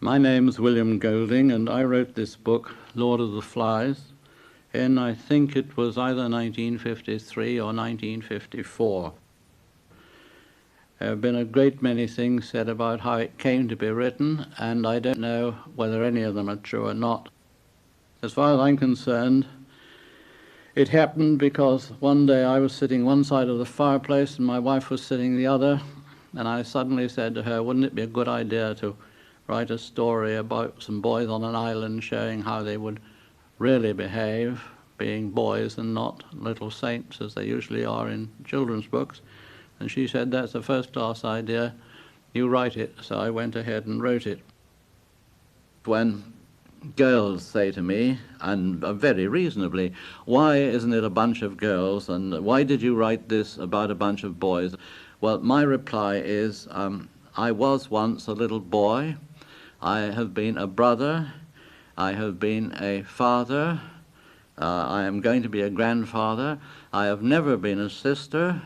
My name's William Golding, and I wrote this book, Lord of the Flies, in I think it was either 1953 or 1954. There have been a great many things said about how it came to be written, and I don't know whether any of them are true or not. As far as I'm concerned, it happened because one day I was sitting one side of the fireplace and my wife was sitting the other, and I suddenly said to her, wouldn't it be a good idea to write a story about some boys on an island showing how they would really behave, being boys and not little saints as they usually are in children's books. And she said, that's a first-class idea, you write it. So I went ahead and wrote it. When girls say to me, and very reasonably, why isn't it a bunch of girls, and why did you write this about a bunch of boys? Well, my reply is, I was once a little boy, I have been a brother, I have been a father, I am going to be a grandfather, I have never been a sister,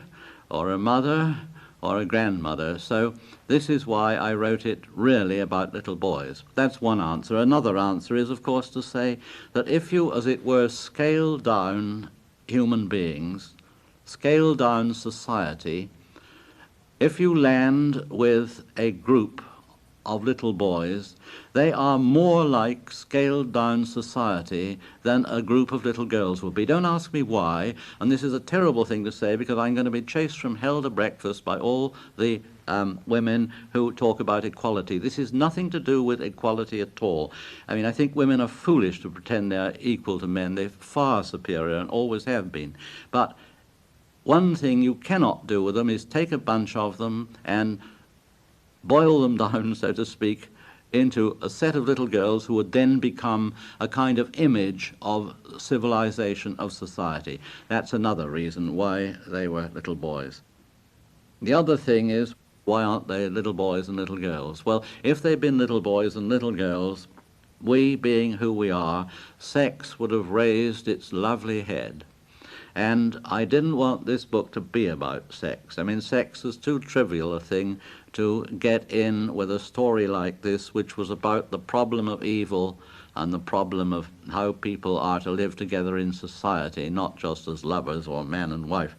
or a mother, or a grandmother. So this is why I wrote it really about little boys. That's one answer. Another answer is, of course, to say that if you, as it were, scale down human beings, scale down society, if you land with a group of little boys, they are more like scaled-down society than a group of little girls would be. Don't ask me why, and this is a terrible thing to say because I'm going to be chased from hell to breakfast by all the women who talk about equality. This is nothing to do with equality at all. I mean, I think women are foolish to pretend they're equal to men. They're far superior and always have been. But one thing you cannot do with them is take a bunch of them and boil them down, so to speak, into a set of little girls who would then become a kind of image of civilization, of society. That's another reason why they were little boys. The other thing is, why aren't they little boys and little girls? Well, if they'd been little boys and little girls, we being who we are, sex would have raised its lovely head. And I didn't want this book to be about sex. I mean, sex is too trivial a thing to get in with a story like this, which was about the problem of evil and the problem of how people are to live together in society, not just as lovers or man and wife.